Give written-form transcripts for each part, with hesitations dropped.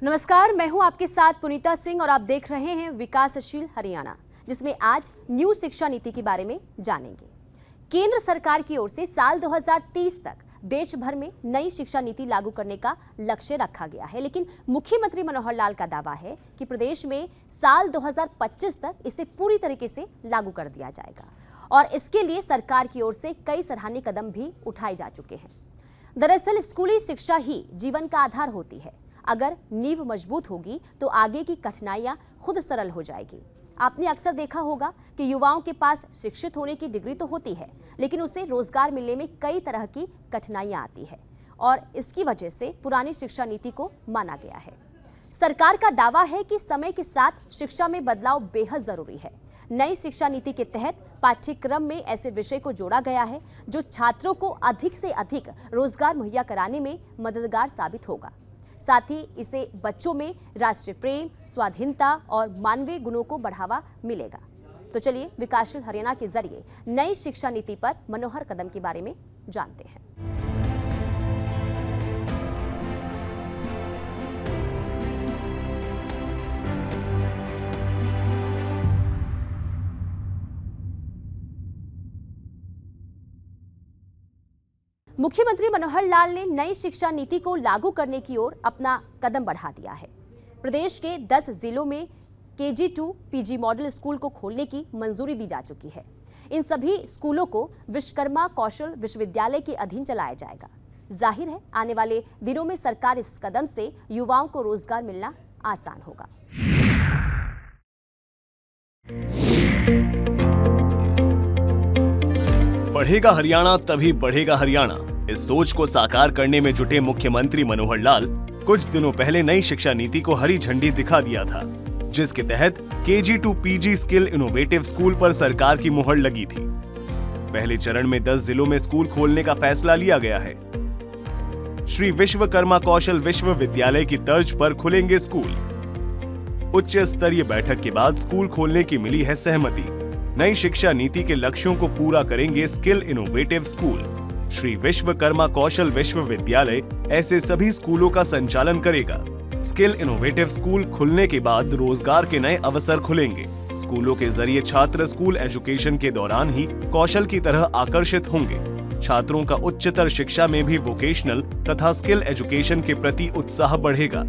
नमस्कार, मैं हूं आपके साथ पुनीता सिंह और आप देख रहे हैं विकासशील हरियाणा, जिसमें आज न्यू शिक्षा नीति के बारे में जानेंगे। केंद्र सरकार की ओर से साल 2030 तक देश भर में नई शिक्षा नीति लागू करने का लक्ष्य रखा गया है, लेकिन मुख्यमंत्री मनोहर लाल का दावा है कि प्रदेश में साल 2025 तक इसे पूरी तरीके से लागू कर दिया जाएगा और इसके लिए सरकार की ओर से कई सराहनीय कदम भी उठाए जा चुके हैं। दरअसल स्कूली शिक्षा ही जीवन का आधार होती है। अगर नींव मजबूत होगी तो आगे की कठिनाइयां खुद सरल हो जाएगी। आपने अक्सर देखा होगा कि युवाओं के पास शिक्षित होने की डिग्री तो होती है, लेकिन उसे रोजगार मिलने में कई तरह की कठिनाइयां आती है और इसकी वजह से पुरानी शिक्षा नीति को माना गया है। सरकार का दावा है कि समय के साथ शिक्षा में बदलाव बेहद जरूरी है। नई शिक्षा नीति के तहत पाठ्यक्रम में ऐसे विषय को जोड़ा गया है जो छात्रों को अधिक से अधिक रोजगार मुहैया कराने में मददगार साबित होगा। साथ ही इसे बच्चों में राष्ट्रीय प्रेम, स्वाधीनता और मानवीय गुणों को बढ़ावा मिलेगा। तो चलिए विकासशील हरियाणा के जरिए नई शिक्षा नीति पर मनोहर कदम के बारे में जानते हैं। मुख्यमंत्री मनोहर लाल ने नई शिक्षा नीति को लागू करने की ओर अपना कदम बढ़ा दिया है। प्रदेश के 10 जिलों में KG to PG model school को खोलने की मंजूरी दी जा चुकी है। इन सभी स्कूलों को विश्वकर्मा कौशल विश्वविद्यालय के अधीन चलाया जाएगा। जाहिर है आने वाले दिनों में सरकार इस कदम से युवाओं को रोजगार मिलना आसान होगा। बढ़ेगा हरियाणा तभी बढ़ेगा हरियाणा, इस सोच को साकार करने में जुटे मुख्यमंत्री मनोहर लाल कुछ दिनों पहले नई शिक्षा नीति को हरी झंडी दिखा दिया था, जिसके तहत KG to PG skill innovative school पर सरकार की मुहर लगी थी। पहले चरण में 10 जिलों में स्कूल खोलने का फैसला लिया गया है। श्री विश्वकर्मा कौशल विश्वविद्यालय की तर्ज पर खुलेंगे स्कूल। उच्च स्तरीय बैठक के बाद स्कूल खोलने की मिली है सहमति। नई शिक्षा नीति के लक्ष्यों को पूरा करेंगे skill innovative school. Shri Vishwakarma Kaushal Vishwavidyalaya ऐसे सभी स्कूलों का संचालन करेगा। स्किल इनोवेटिव स्कूल खुलने के बाद रोजगार के नए अवसर खुलेंगे। स्कूलों के जरिए छात्र स्कूल एजुकेशन के दौरान ही कौशल की तरह आकर्षित होंगे। छात्रों का उच्चतर शिक्षा में भी वोकेशनल तथा स्किल एजुकेशन के प्रति उत्साह बढ़ेगा।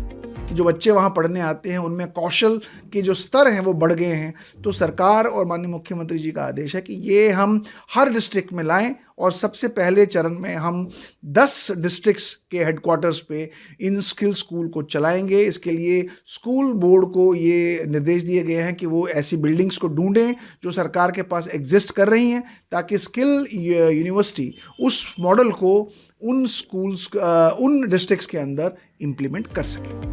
जो बच्चे वहाँ पढ़ने आते हैं उनमें कौशल के जो स्तर हैं वो बढ़ गए हैं। तो सरकार और माननीय मुख्यमंत्री जी का आदेश है कि ये हम हर डिस्ट्रिक्ट में लाएं और सबसे पहले चरण में हम 10 डिस्ट्रिक्ट्स के हेडक्वार्टर्स पे इन स्किल स्कूल को चलाएंगे। इसके लिए स्कूल बोर्ड को ये निर्देश दिए गए हैं कि वो ऐसी बिल्डिंग्स को ढूंढें जो सरकार के पास एग्जिस्ट कर रही हैं, ताकि स्किल यूनिवर्सिटी उस मॉडल को उन स्कूल्स उन डिस्ट्रिक्ट्स के अंदर इम्प्लीमेंट कर सके।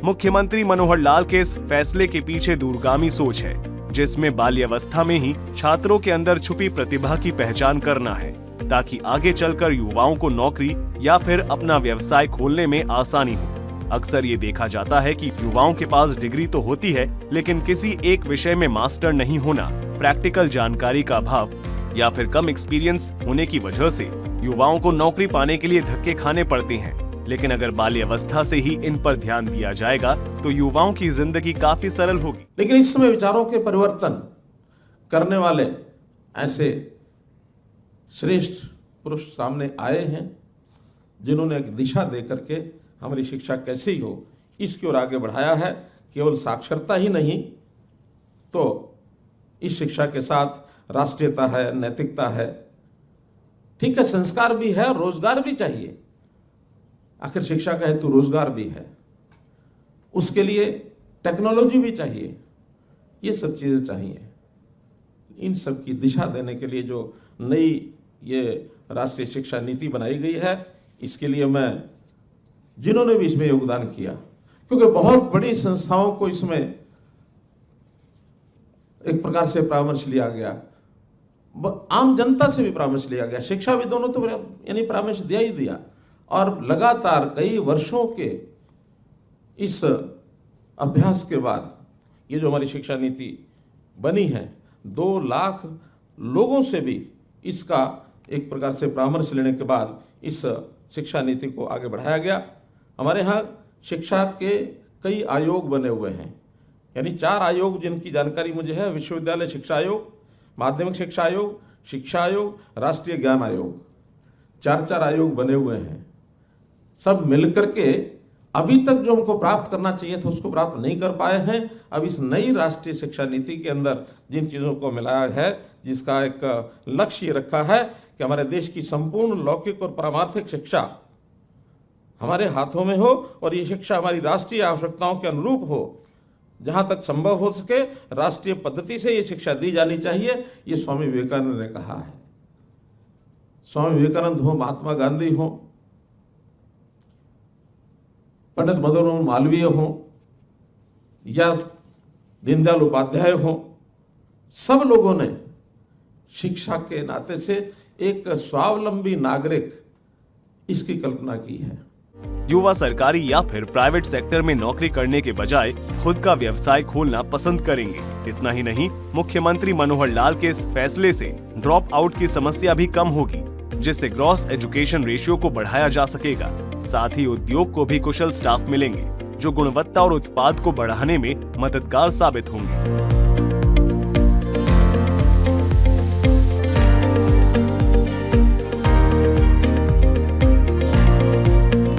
मुख्यमंत्री मनोहर लाल के इस फैसले के पीछे दूरगामी सोच है, जिसमें बाल्यावस्था में ही छात्रों के अंदर छुपी प्रतिभा की पहचान करना है, ताकि आगे चलकर युवाओं को नौकरी या फिर अपना व्यवसाय खोलने में आसानी हो। अक्सर ये देखा जाता है कि युवाओं के पास डिग्री तो होती है, लेकिन किसी एक विषय में मास्टर नहीं होना, प्रैक्टिकल जानकारी का अभाव या फिर कम एक्सपीरियंस होने की वजह से युवाओं को नौकरी पाने के लिए धक्के खाने पड़ते हैं। लेकिन अगर बाल्यावस्था से ही इन पर ध्यान दिया जाएगा तो युवाओं की जिंदगी काफी सरल होगी। लेकिन इस समय विचारों के परिवर्तन करने वाले ऐसे श्रेष्ठ पुरुष सामने आए हैं, जिन्होंने एक दिशा दे करके हमारी शिक्षा कैसी हो इसकी ओर आगे बढ़ाया है। केवल साक्षरता ही नहीं, तो इस शिक्षा के साथ राष्ट्रीयता है, नैतिकता है, ठीक है, संस्कार भी है, रोजगार भी चाहिए। आखिर शिक्षा का हेतु रोजगार भी है, उसके लिए टेक्नोलॉजी भी चाहिए, ये सब चीज़ें चाहिए। इन सब की दिशा देने के लिए जो नई ये राष्ट्रीय शिक्षा नीति बनाई गई है, इसके लिए मैं जिन्होंने भी इसमें योगदान किया, क्योंकि बहुत बड़ी संस्थाओं को इसमें एक प्रकार से परामर्श लिया गया, आम जनता से भी परामर्श लिया गया, शिक्षाविदों ने तो यानी परामर्श दिया ही दिया। और लगातार कई वर्षों के इस अभ्यास के बाद ये जो हमारी शिक्षा नीति बनी है, 2 लाख लोगों से भी इसका एक प्रकार से परामर्श लेने के बाद इस शिक्षा नीति को आगे बढ़ाया गया। हमारे यहाँ शिक्षा के कई आयोग बने हुए हैं, यानी 4 आयोग जिनकी जानकारी मुझे है, विश्वविद्यालय शिक्षा आयोग, माध्यमिक शिक्षा आयोग, शिक्षा आयोग, राष्ट्रीय ज्ञान आयोग, 4 आयोग बने हुए हैं। सब मिलकर के अभी तक जो हमको प्राप्त करना चाहिए था उसको प्राप्त नहीं कर पाए हैं। अब इस नई राष्ट्रीय शिक्षा नीति के अंदर जिन चीज़ों को मिलाया है, जिसका एक लक्ष्य ये रखा है कि हमारे देश की संपूर्ण लौकिक और पारमार्थिक शिक्षा हमारे हाथों में हो और ये शिक्षा हमारी राष्ट्रीय आवश्यकताओं के अनुरूप हो, जहाँ तक संभव हो सके राष्ट्रीय पद्धति से ये शिक्षा दी जानी चाहिए। ये स्वामी विवेकानंद ने कहा है। स्वामी विवेकानंद हो, महात्मा गांधी हो, पंडित मदन मोहन मालवीय हो या दीनदयाल उपाध्याय हो, सब लोगों ने शिक्षा के नाते से एक स्वावलंबी नागरिक इसकी कल्पना की है। युवा सरकारी या फिर प्राइवेट सेक्टर में नौकरी करने के बजाय खुद का व्यवसाय खोलना पसंद करेंगे। इतना ही नहीं, मुख्यमंत्री मनोहर लाल के इस फैसले से ड्रॉप आउट की समस्या भी कम होगी, जिससे ग्रॉस एजुकेशन रेशियो को बढ़ाया जा सकेगा। साथ ही उद्योग को भी कुशल स्टाफ मिलेंगे, जो गुणवत्ता और उत्पाद को बढ़ाने में मददगार साबित होंगे।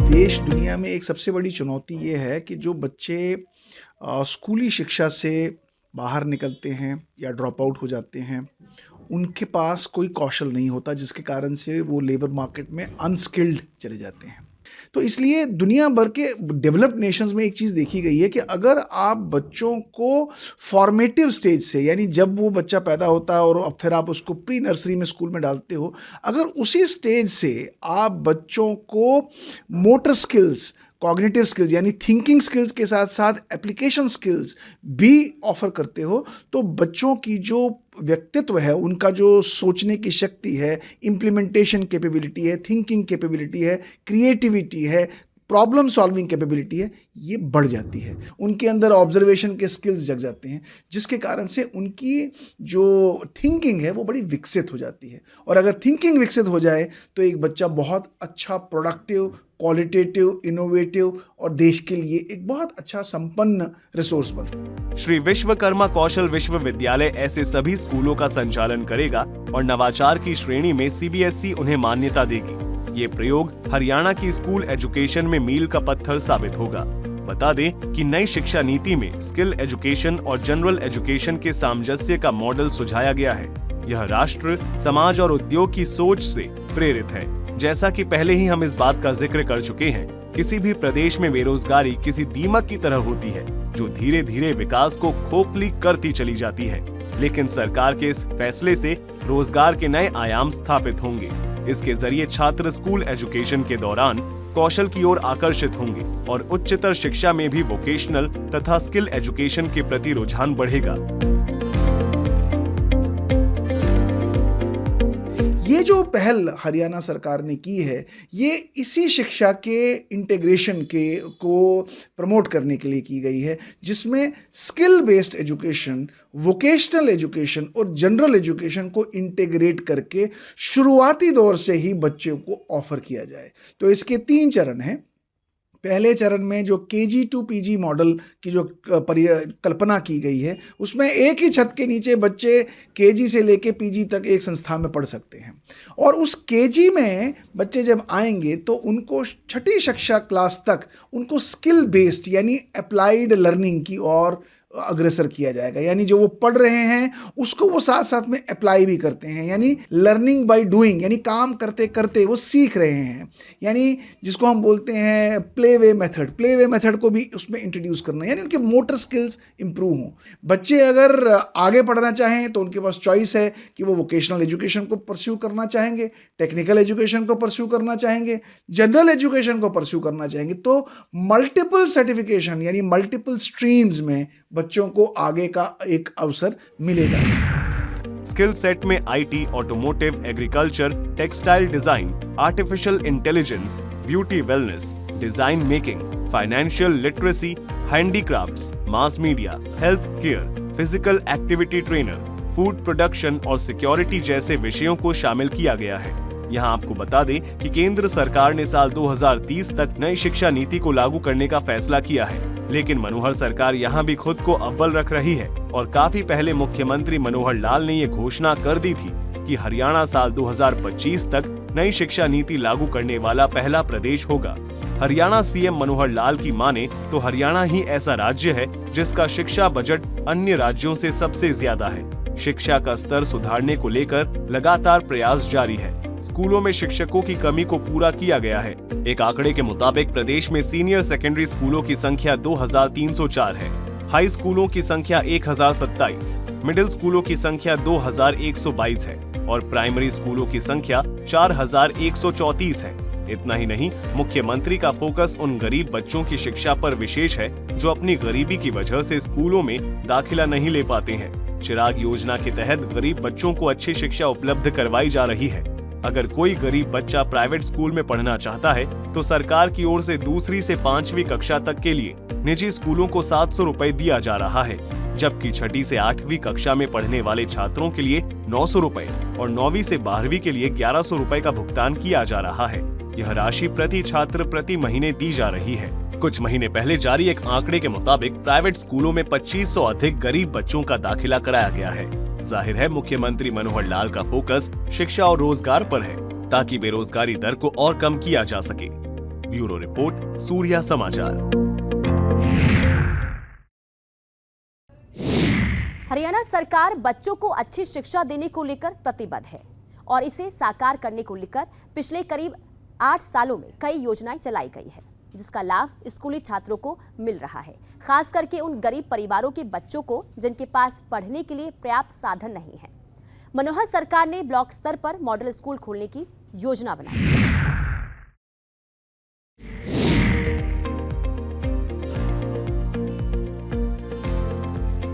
देश दुनिया में एक सबसे बड़ी चुनौती ये है कि जो बच्चे स्कूली शिक्षा से बाहर निकलते हैं या ड्रॉप आउट हो जाते हैं, उनके पास कोई कौशल नहीं होता, जिसके कारण से वो लेबर मार्केट में अनस्किल्ड चले जाते हैं। तो इसलिए दुनिया भर के डेवलप्ड नेशंस में एक चीज़ देखी गई है कि अगर आप बच्चों को फॉर्मेटिव स्टेज से, यानी जब वो बच्चा पैदा होता है और फिर आप उसको प्री नर्सरी में स्कूल में डालते हो, अगर उसी स्टेज से आप बच्चों को मोटर स्किल्स, कॉग्निटिव स्किल्स यानी थिंकिंग स्किल्स के साथ साथ एप्लीकेशन स्किल्स भी ऑफर करते हो, तो बच्चों की जो व्यक्तित्व है, उनका जो सोचने की शक्ति है, इम्प्लीमेंटेशन कैपेबिलिटी है, थिंकिंग कैपेबिलिटी है, क्रिएटिविटी है, प्रॉब्लम सॉल्विंग कैपेबिलिटी है, ये बढ़ जाती है। उनके अंदर ऑब्जर्वेशन के स्किल्स जग जाते हैं, जिसके कारण से उनकी जो थिंकिंग है वो बड़ी विकसित हो जाती है। और अगर थिंकिंग विकसित हो जाए तो एक बच्चा बहुत अच्छा प्रोडक्टिव, क्वालिटेटिव, इनोवेटिव और देश के लिए एक बहुत अच्छा संपन्न रिसोर्स बन सकता है। श्री विश्वकर्मा कौशल विश्वविद्यालय ऐसे सभी स्कूलों का संचालन करेगा और नवाचार की श्रेणी में CBSE उन्हें मान्यता देगी। ये प्रयोग हरियाणा की स्कूल एजुकेशन में मील का पत्थर साबित होगा। बता दें कि नई शिक्षा नीति में स्किल एजुकेशन और जनरल एजुकेशन के सामंजस्य का मॉडल सुझाया गया है। यह राष्ट्र, समाज और उद्योग की सोच से प्रेरित है। जैसा कि पहले ही हम इस बात का जिक्र कर चुके हैं, किसी भी प्रदेश में बेरोजगारी किसी दीमक की तरह होती है, जो धीरे धीरे विकास को खोखली करती चली जाती है। लेकिन सरकार के इस फैसले से रोजगार के नए आयाम स्थापित होंगे। इसके जरिए छात्र स्कूल एजुकेशन के दौरान कौशल की ओर आकर्षित होंगे और उच्चतर शिक्षा में भी वोकेशनल तथा स्किल एजुकेशन के प्रति रुझान बढ़ेगा। ये जो पहल हरियाणा सरकार ने की है, ये इसी शिक्षा के इंटीग्रेशन को प्रमोट करने के लिए की गई है, जिसमें skill based education, vocational education और जनरल एजुकेशन को इंटीग्रेट करके शुरुआती दौर से ही बच्चों को ऑफर किया जाए। तो इसके 3 चरण हैं। पहले चरण में जो KG to PG मॉडल की जो कल्पना की गई है, उसमें एक ही छत के नीचे बच्चे KG से लेके PG तक एक संस्था में पढ़ सकते हैं। और उस KG में बच्चे जब आएंगे तो उनको 6ठी कक्षा क्लास तक उनको स्किल बेस्ड यानी अप्लाइड लर्निंग की ओर अग्रसर किया जाएगा। यानी जो वो पढ़ रहे हैं उसको वो साथ साथ में अप्लाई भी करते हैं, यानी लर्निंग बाय डूइंग, यानी काम करते करते वो सीख रहे हैं। यानी जिसको हम बोलते हैं प्ले वे मेथड को भी उसमें इंट्रोड्यूस करना, यानी उनके मोटर स्किल्स इंप्रूव हों। बच्चे अगर आगे पढ़ना चाहें तो उनके पास चॉइस है कि वो वोकेशनल एजुकेशन को परस्यू करना चाहेंगे, टेक्निकल एजुकेशन को परस्यू करना चाहेंगे, जनरल एजुकेशन को परस्यू करना चाहेंगे। तो मल्टीपल सर्टिफिकेशन यानी मल्टीपल स्ट्रीम्स में बच्चों को आगे का एक अवसर मिलेगा। स्किल सेट में IT, automotive, agriculture, textile design, artificial intelligence, beauty wellness, design making, financial literacy, handicrafts, mass media, health care, physical activity trainer, food production और सिक्योरिटी जैसे विषयों को शामिल किया गया है। यहाँ आपको बता दें कि केंद्र सरकार ने साल 2030 तक नई शिक्षा नीति को लागू करने का फैसला किया है, लेकिन मनोहर सरकार यहाँ भी खुद को अव्वल रख रही है और काफी पहले मुख्यमंत्री मनोहर लाल ने ये घोषणा कर दी थी कि हरियाणा साल 2025 तक नई शिक्षा नीति लागू करने वाला पहला प्रदेश होगा। हरियाणा सीएम मनोहर लाल की माने तो हरियाणा ही ऐसा राज्य है जिसका शिक्षा बजट अन्य राज्यों से सबसे ज्यादा है। शिक्षा का स्तर सुधारने को लेकर लगातार प्रयास जारी है। स्कूलों में शिक्षकों की कमी को पूरा किया गया है। एक आंकड़े के मुताबिक प्रदेश में सीनियर सेकेंडरी स्कूलों की संख्या 2304 है, हाई स्कूलों की संख्या 1027, मिडिल स्कूलों की संख्या 2122 है और प्राइमरी स्कूलों की संख्या 4134 है। इतना ही नहीं, मुख्यमंत्री का फोकस उन गरीब बच्चों की शिक्षा पर विशेष है जो अपनी गरीबी की वजह से स्कूलों में दाखिला नहीं ले पाते हैं। चिराग योजना के तहत गरीब बच्चों को अच्छी शिक्षा उपलब्ध करवाई जा रही है। अगर कोई गरीब बच्चा प्राइवेट स्कूल में पढ़ना चाहता है तो सरकार की ओर से 2वीं से 5वीं कक्षा तक के लिए निजी स्कूलों को 700 रुपए दिया जा रहा है, जबकि 6ठी से 8वीं कक्षा में पढ़ने वाले छात्रों के लिए 900 रुपए और 9वीं से 12वीं के लिए 1100 रुपए का भुगतान किया जा रहा है। यह राशि प्रति छात्र प्रति महीने दी जा रही है। कुछ महीने पहले जारी एक आंकड़े के मुताबिक प्राइवेट स्कूलों में 2500 अधिक गरीब बच्चों का दाखिला कराया गया है। जाहिर है मुख्यमंत्री मनोहर लाल का फोकस शिक्षा और रोजगार पर है ताकि बेरोजगारी दर को और कम किया जा सके। ब्यूरो रिपोर्ट, सूर्या समाचार। हरियाणा सरकार बच्चों को अच्छी शिक्षा देने को लेकर प्रतिबद्ध है और इसे साकार करने को लेकर पिछले करीब 8 सालों में कई योजनाएं चलाई गई है, जिसका लाभ स्कूली छात्रों को मिल रहा है, खास करके उन गरीब परिवारों के बच्चों को जिनके पास पढ़ने के लिए पर्याप्त साधन नहीं है। मनोहर सरकार ने ब्लॉक स्तर पर मॉडल स्कूल खोलने की योजना बनाई।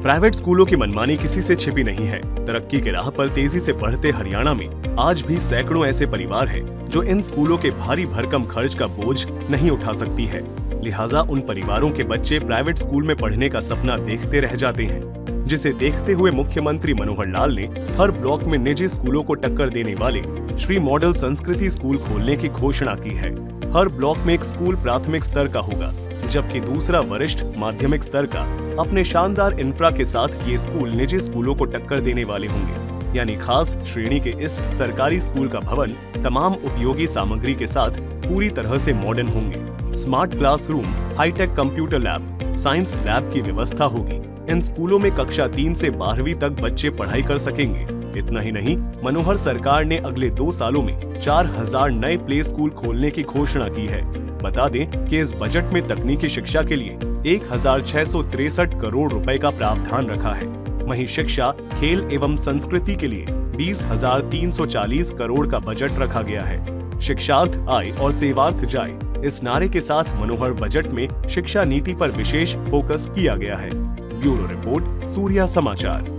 प्राइवेट स्कूलों की मनमानी किसी से छिपी नहीं है। तरक्की के राह पर तेजी से बढ़ते हरियाणा में आज भी सैकड़ों ऐसे परिवार हैं जो इन स्कूलों के भारी भरकम खर्च का बोझ नहीं उठा सकती है। लिहाजा उन परिवारों के बच्चे प्राइवेट स्कूल में पढ़ने का सपना देखते रह जाते हैं, जिसे देखते हुए मुख्यमंत्री मनोहर लाल ने हर ब्लॉक में निजी स्कूलों को टक्कर देने वाले श्री मॉडल संस्कृति स्कूल खोलने की घोषणा की है। हर ब्लॉक में एक स्कूल प्राथमिक स्तर का होगा, जबकि दूसरा वरिष्ठ माध्यमिक स्तर का। अपने शानदार इंफ्रा के साथ ये स्कूल निजी स्कूलों को टक्कर देने वाले होंगे। यानी खास श्रेणी के इस सरकारी स्कूल का भवन तमाम उपयोगी सामग्री के साथ पूरी तरह से मॉडर्न होंगे। Smart classroom, hi tech computer lab, science lab की व्यवस्था होगी। इन स्कूलों में कक्षा 3 से 12वीं तक बच्चे पढ़ाई कर सकेंगे। इतना ही नहीं, मनोहर सरकार ने अगले 2 सालों में 4000 नए प्ले स्कूल खोलने की घोषणा की है। बता दें कि इस बजट में तकनीकी शिक्षा के लिए 1663 करोड़ रुपए का प्रावधान रखा है। वहीं शिक्षा, खेल एवं संस्कृति के लिए 20,340 करोड़ का बजट रखा गया है। शिक्षार्थ आए और सेवार्थ जाए, इस नारे के साथ मनोहर बजट में शिक्षा नीति पर विशेष फोकस किया गया है। ब्यूरो रिपोर्ट, सूर्या समाचार।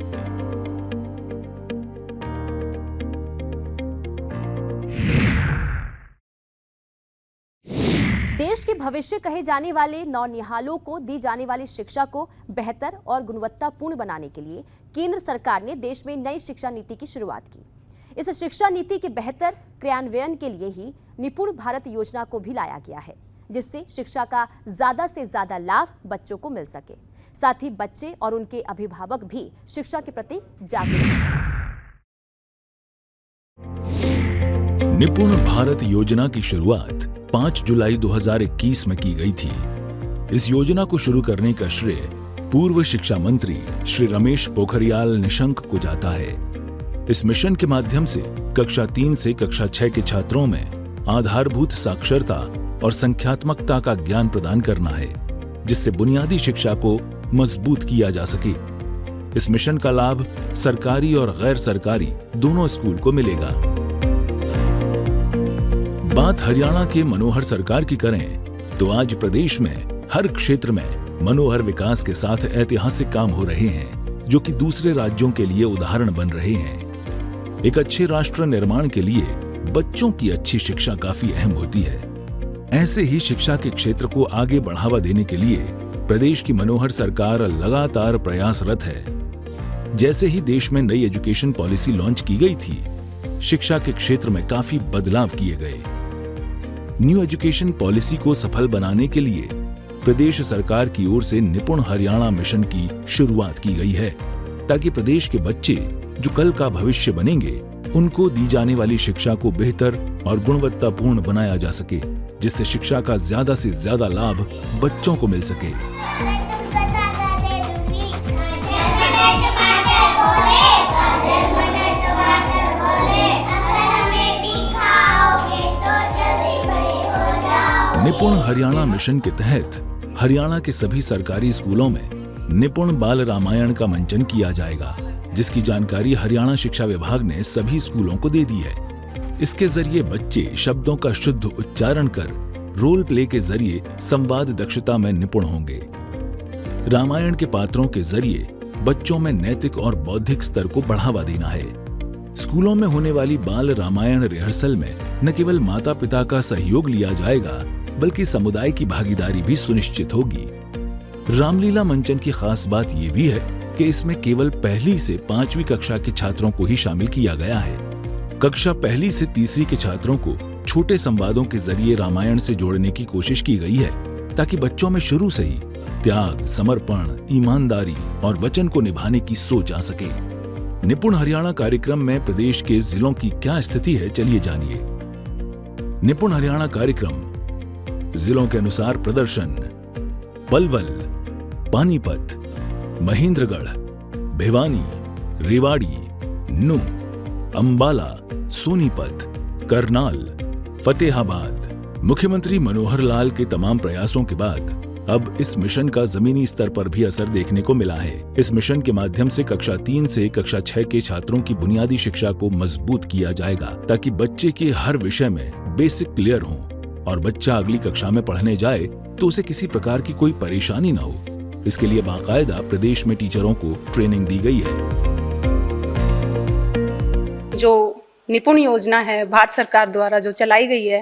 देश के भविष्य कहे जाने वाले नौनिहालों को दी जाने वाली शिक्षा को बेहतर और गुणवत्तापूर्ण बनाने के लिए केंद्र सरकार ने देश में नई शिक्षा नीति की शुरुआत की। इस शिक्षा नीति के बेहतर क्रियान्वयन के लिए ही निपुण भारत योजना को भी लाया गया है, जिससे शिक्षा का ज्यादा से ज्यादा लाभ बच्चों को मिल सके, साथ ही बच्चे और उनके अभिभावक भी शिक्षा के प्रति जागरूक हो सके। निपुण भारत योजना की शुरुआत 5 जुलाई 2021 में की गई थी। इस योजना को शुरू करने का श्रेय पूर्व शिक्षा मंत्री श्री रमेश पोखरियाल निशंक को जाता है। इस मिशन के माध्यम से कक्षा 3 से कक्षा 6 के छात्रों में आधारभूत साक्षरता और संख्यात्मकता का ज्ञान प्रदान करना है, जिससे बुनियादी शिक्षा को मजबूत किया जा सके। इस मिशन का लाभ सरकारी और गैर सरकारी दोनों स्कूल को मिलेगा। बात हरियाणा के मनोहर सरकार की करें तो आज प्रदेश में हर क्षेत्र में मनोहर विकास के साथ ऐतिहासिक काम हो रहे हैं, जो कि दूसरे राज्यों के लिए उदाहरण बन रहे हैं। एक अच्छे राष्ट्र निर्माण के लिए बच्चों की अच्छी शिक्षा काफी अहम होती है। ऐसे ही शिक्षा के क्षेत्र को आगे बढ़ावा देने के लिए प्रदेश की मनोहर सरकार लगातार प्रयासरत है। जैसे ही देश में नई एजुकेशन पॉलिसी लॉन्च की गई थी, शिक्षा के क्षेत्र में काफी बदलाव किए गए। न्यू एजुकेशन पॉलिसी को सफल बनाने के लिए प्रदेश सरकार की ओर से निपुण हरियाणा मिशन की शुरुआत की गई है, ताकि प्रदेश के बच्चे जो कल का भविष्य बनेंगे, उनको दी जाने वाली शिक्षा को बेहतर और गुणवत्तापूर्ण बनाया जा सके, जिससे शिक्षा का ज्यादा से ज्यादा लाभ बच्चों को मिल सके। निपुण हरियाणा मिशन के तहत हरियाणा के सभी सरकारी स्कूलों में निपुण बाल रामायण का मंचन किया जाएगा, जिसकी जानकारी हरियाणा शिक्षा विभाग ने सभी स्कूलों को दे दी है। इसके जरिए बच्चे शब्दों का शुद्ध उच्चारण कर रोल प्ले के जरिए संवाद दक्षता में निपुण होंगे। रामायण के पात्रों के जरिए बच्चों में नैतिक और बौद्धिक स्तर को बढ़ावा देना है। स्कूलों में होने वाली बाल रामायण रिहर्सल में न केवल माता पिता का सहयोग लिया जाएगा, बल्कि समुदाय की भागीदारी भी सुनिश्चित होगी। रामलीला मंचन की खास बात यह भी है कि इसमें केवल पहली से 5वीं कक्षा के छात्रों को ही शामिल किया गया है। कक्षा पहली से तीसरी के छात्रों को छोटे संवादों के जरिए रामायण से जोड़ने की कोशिश की गई है, ताकि बच्चों में शुरू से ही त्याग, समर्पण, ईमानदारी और वचन को निभाने की सोच आ सके। निपुण हरियाणा कार्यक्रम में प्रदेश के जिलों की क्या स्थिति है, चलिए जानिए। निपुण हरियाणा कार्यक्रम जिलों के अनुसार प्रदर्शन: पलवल, पानीपत, महेंद्रगढ़, भिवानी, रेवाड़ी, नूंह, अंबाला, सोनीपत, करनाल, फतेहाबाद। मुख्यमंत्री मनोहर लाल के तमाम प्रयासों के बाद अब इस मिशन का जमीनी स्तर पर भी असर देखने को मिला है। इस मिशन के माध्यम से कक्षा 3 से कक्षा 6 के छात्रों की बुनियादी शिक्षा को मजबूत किया जाएगा, ताकि बच्चे के हर विषय में बेसिक क्लियर हो और बच्चा अगली कक्षा में पढ़ने जाए तो उसे किसी प्रकार की कोई परेशानी न हो। इसके लिए बाकायदा प्रदेश में टीचरों को ट्रेनिंग दी गई है। जो निपुण योजना है भारत सरकार द्वारा जो चलाई गई है,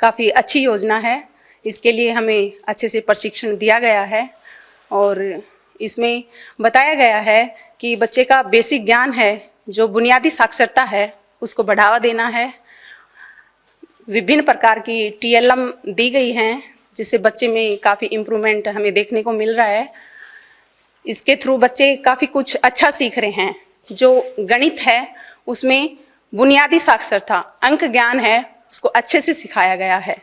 काफ़ी अच्छी योजना है। इसके लिए हमें अच्छे से प्रशिक्षण दिया गया है और इसमें बताया गया है कि बच्चे का बेसिक ज्ञान है, जो बुनियादी साक्षरता है, उसको बढ़ावा देना है। विभिन्न प्रकार की TLM दी गई हैं, जिससे बच्चे में काफ़ी इम्प्रूवमेंट हमें देखने को मिल रहा है। इसके थ्रू बच्चे काफ़ी कुछ अच्छा सीख रहे हैं। जो गणित है उसमें बुनियादी साक्षरता, अंक ज्ञान है, उसको अच्छे से सिखाया गया है।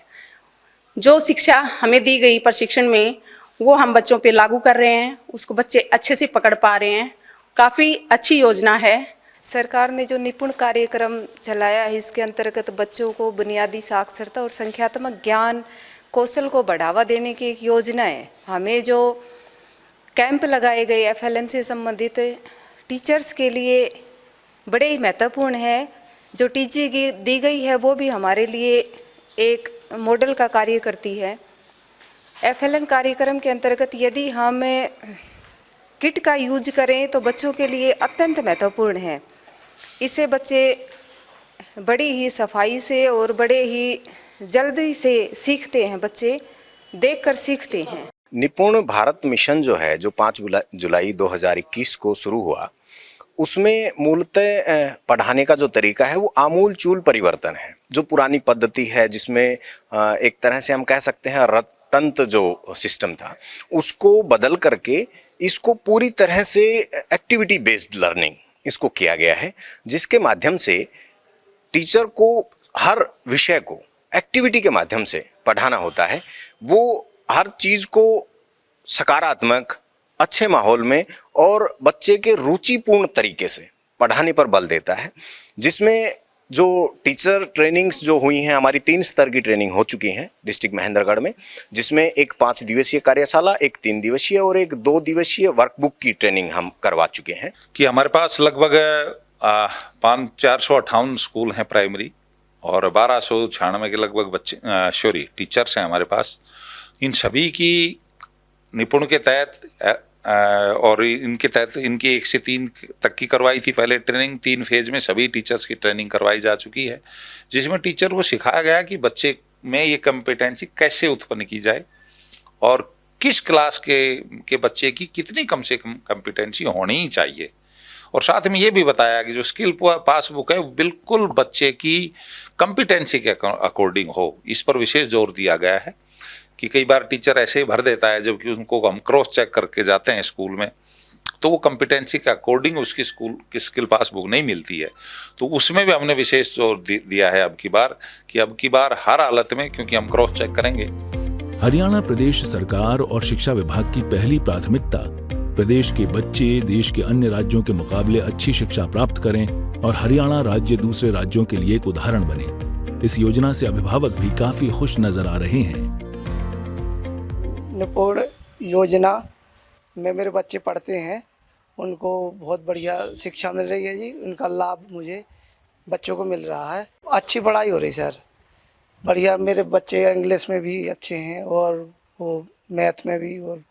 जो शिक्षा हमें दी गई प्रशिक्षण में, वो हम बच्चों पे लागू कर रहे हैं, उसको बच्चे अच्छे से पकड़ पा रहे हैं। काफ़ी अच्छी योजना है। सरकार ने जो निपुण कार्यक्रम चलाया है, इसके अंतर्गत बच्चों को बुनियादी साक्षरता और संख्यात्मक ज्ञान कौशल को बढ़ावा देने की एक योजना है। हमें जो कैंप लगाए गए FLN से संबंधित टीचर्स के लिए बड़े ही महत्वपूर्ण है। जो टीचिंग दी गई है वो भी हमारे लिए एक मॉडल का कार्य करती है। FLN कार्यक्रम के अंतर्गत यदि हम किट का यूज करें तो बच्चों के लिए अत्यंत महत्वपूर्ण है। इससे बच्चे बड़ी ही सफाई से और बड़े ही जल्दी से सीखते हैं, बच्चे देखकर सीखते हैं। निपुण भारत मिशन जो है, जो 5 जुलाई 2021 को शुरू हुआ, उसमें मूलतः पढ़ाने का जो तरीका है वो आमूल चूल परिवर्तन है। जो पुरानी पद्धति है, जिसमें एक तरह से हम कह सकते हैं रटंत जो सिस्टम था, उसको बदल करके इसको पूरी तरह से एक्टिविटी बेस्ड लर्निंग इसको किया गया है, जिसके माध्यम से टीचर को हर विषय को एक्टिविटी के माध्यम से पढ़ाना होता है। वो हर चीज़ को सकारात्मक, अच्छे माहौल में और बच्चे के रुचिपूर्ण तरीके से पढ़ाने पर बल देता है, जिसमें जो टीचर ट्रेनिंग्स जो हुई हैं, हमारी 3 स्तर की ट्रेनिंग हो चुकी हैं डिस्ट्रिक्ट महेंद्रगढ़ में, जिसमें एक 5 दिवसीय कार्यशाला, एक 3 दिवसीय और एक 2 दिवसीय वर्कबुक की ट्रेनिंग हम करवा चुके हैं। कि हमारे पास लगभग 458 स्कूल हैं प्राइमरी और 1296 के लगभग बच्चे टीचर्स हैं हमारे पास। इन सभी की निपुण के तहत और इनके तहत इनकी 1 से 3 तक की करवाई थी पहले ट्रेनिंग। 3 फेज में सभी टीचर्स की ट्रेनिंग करवाई जा चुकी है, जिसमें टीचर को सिखाया गया कि बच्चे में ये कॉम्पिटेंसी कैसे उत्पन्न की जाए और किस क्लास के बच्चे की कितनी कम से कम कॉम्पिटेंसी होनी ही चाहिए और साथ में ये भी बताया कि जो स्किल पासबुक है वो बिल्कुल बच्चे की कंपिटेंसी के अकॉर्डिंग हो, इस पर विशेष जोर दिया गया है कि कई बार टीचर ऐसे ही भर देता है जबकि उनको हम क्रॉस चेक करके जाते हैं स्कूल में तो वो कंपिटेंसी के अकॉर्डिंग उसकी स्कूल की स्किल पासबुक नहीं मिलती है। तो उसमें भी हमने विशेष जोर दिया है अब की बार हर हालत में, क्योंकि हम क्रॉस चेक करेंगे। हरियाणा प्रदेश सरकार और शिक्षा विभाग की पहली प्राथमिकता प्रदेश के बच्चे देश के अन्य राज्यों के मुकाबले अच्छी शिक्षा प्राप्त करें और हरियाणा राज्य दूसरे राज्यों के लिए एक उदाहरण बने। इस योजना से अभिभावक भी काफी खुश नजर आ रहे हैं। निपुण योजना में मेरे बच्चे पढ़ते हैं, उनको बहुत बढ़िया शिक्षा मिल रही है जी। उनका लाभ मुझे बच्चों को मिल रहा है। अच्छी पढ़ाई हो रही सर, बढ़िया। मेरे बच्चे इंग्लिश में भी अच्छे हैं और वो मैथ में भी, और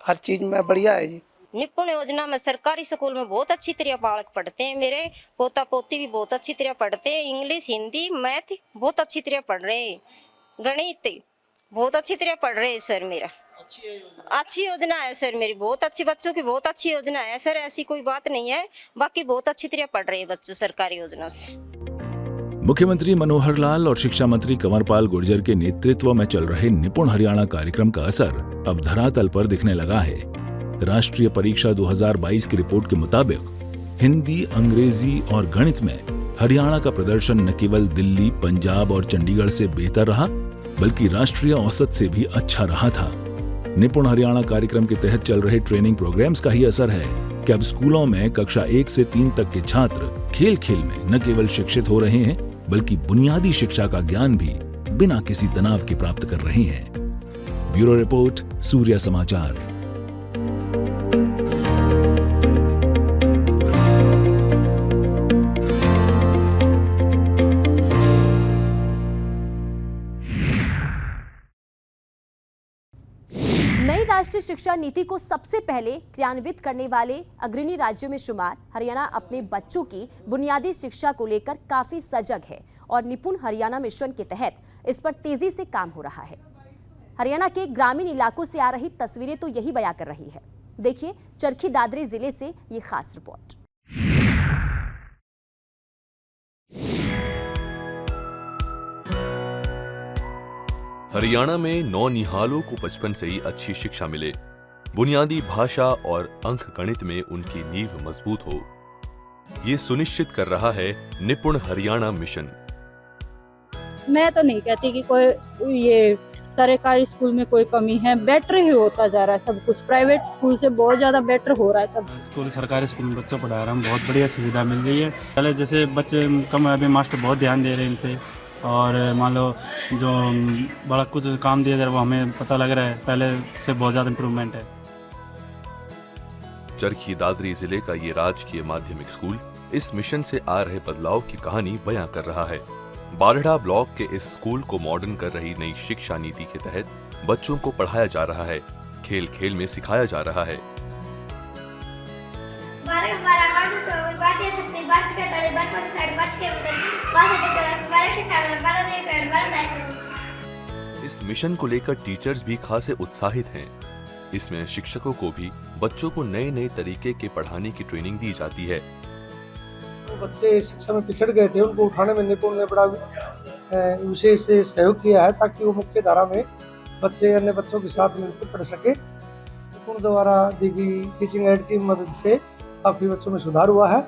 हर चीज़ में बढ़िया है जी। निपुण योजना में सरकारी स्कूल में बहुत अच्छी तरह बालक पढ़ते हैं। मेरे पोता पोती भी बहुत अच्छी तरह पढ़ते हैं। इंग्लिश, हिंदी, मैथ बहुत अच्छी तरह पढ़ रहे हैं। गणित बहुत अच्छी तरह पढ़ रहे हैं सर। मेरा अच्छी योजना है सर, मेरी बहुत अच्छी, बच्चों की बहुत अच्छी योजना है सर, ऐसी कोई बात नहीं है। बाकी बहुत अच्छी तरह पढ़ रहे हैं बच्चों सरकारी योजना से। मुख्यमंत्री मनोहर लाल और शिक्षा मंत्री कंवरपाल गुर्जर के नेतृत्व में चल रहे निपुण हरियाणा कार्यक्रम का असर अब धरातल पर दिखने लगा है। राष्ट्रीय परीक्षा 2022 की रिपोर्ट के मुताबिक हिंदी, अंग्रेजी और गणित में हरियाणा का प्रदर्शन न केवल दिल्ली, पंजाब और चंडीगढ़ से बेहतर रहा बल्कि राष्ट्रीय औसत से भी अच्छा रहा था। निपुण हरियाणा कार्यक्रम के तहत चल रहे ट्रेनिंग प्रोग्राम्स का ही असर है कि अब स्कूलों में कक्षा 1 से 3 तक के छात्र खेल खेल में न केवल शिक्षित हो रहे हैं बल्कि बुनियादी शिक्षा का ज्ञान भी बिना किसी तनाव के प्राप्त कर रहे हैं। ब्यूरो रिपोर्ट, सूर्य समाचार। नई राष्ट्रीय शिक्षा नीति को सबसे पहले क्रियान्वित करने वाले अग्रणी राज्यों में शुमार हरियाणा अपने बच्चों की बुनियादी शिक्षा को लेकर काफी सजग है और निपुण हरियाणा मिशन के तहत इस पर तेजी से काम हो रहा है। हरियाणा के ग्रामीण इलाकों से आ रही तस्वीरें तो यही बयां कर रही है। देखिए चरखी दादरी जिले से ये खास रिपोर्ट। हरियाणा में नौनिहालों को बचपन से ही अच्छी शिक्षा मिले, बुनियादी भाषा और अंक गणित में उनकी नींव मजबूत हो, ये सुनिश्चित कर रहा है निपुण हरियाणा मिशन। मैं तो नहीं कहती कि कोई ये सरकारी स्कूल में कोई कमी है, बेटर ही होता जा रहा है सब कुछ। प्राइवेट स्कूल से बहुत ज्यादा बेटर हो रहा है सब स्कूल। सरकारी स्कूल में बच्चों पढ़ा रहा हूँ, बहुत बढ़िया सुविधा मिल रही है। पहले जैसे बच्चे कम, अभी मास्टर बहुत ध्यान दे रहे हैं इन पे, और मान लो जो बड़ा कुछ काम दिया जा रहा है वो हमें पता लग रहा है, पहले से बहुत ज़्यादा इम्प्रूवमेंट है। चरखी दादरी जिले का ये राजकीय माध्यमिक स्कूल इस मिशन से आ रहे बदलाव की कहानी बयां कर रहा है। बारहड़ा ब्लॉक के इस स्कूल को मॉडर्न कर रही नई शिक्षा नीति के तहत बच्चों को पढ़ाया जा रहा है, खेल खेल में सिखाया जा रहा है। इस मिशन को लेकर टीचर्स भी खासे उत्साहित हैं। इसमें शिक्षकों को भी बच्चों को नए नए तरीके के पढ़ाने की ट्रेनिंग दी जाती है। बच्चे शिक्षा में पिछड़ गए थे, उनको उठाने में निपुण ने बड़ा विशेष सहयोग किया है ताकि वो मुख्य धारा में बच्चे अन्य बच्चों के साथ मिलकर पढ़ सके। निपुण द्वारा दी गई टीचिंग एड की मदद से काफी बच्चों में सुधार हुआ है।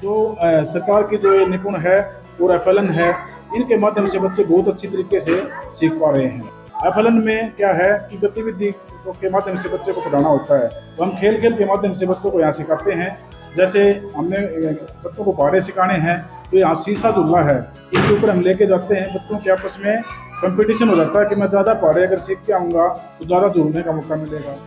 जो सरकार की जो निपुण है और एफएलएन है, इनके माध्यम से बच्चे बहुत अच्छी तरीके से सीख पा रहे हैं। एफएलएन में क्या है कि गतिविधि के माध्यम से बच्चे को पढ़ाना होता है, तो हम खेल खेल के माध्यम से बच्चों को यहाँ सिखाते हैं। जैसे हमने बच्चों को पहाड़े सिखाने हैं, तो यहाँ शीशा झूलना है, इसके ऊपर हम लेके जाते हैं। बच्चों के आपस में कंपटीशन हो जाता है कि मैं ज़्यादा पहाड़े अगर सीख के आऊँगा तो ज़्यादा झूलने का मौका मिलेगा।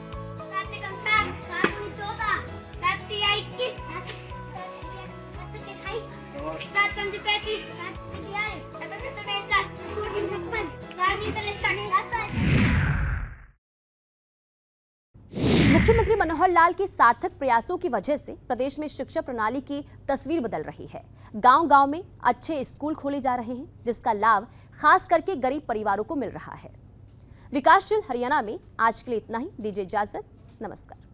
मुख्यमंत्री मनोहर लाल के सार्थक प्रयासों की वजह से प्रदेश में शिक्षा प्रणाली की तस्वीर बदल रही है। गांव-गांव में अच्छे स्कूल खोले जा रहे हैं, जिसका लाभ खास करके गरीब परिवारों को मिल रहा है। विकासशील हरियाणा में आज के लिए इतना ही। दीजिए इजाजत, नमस्कार।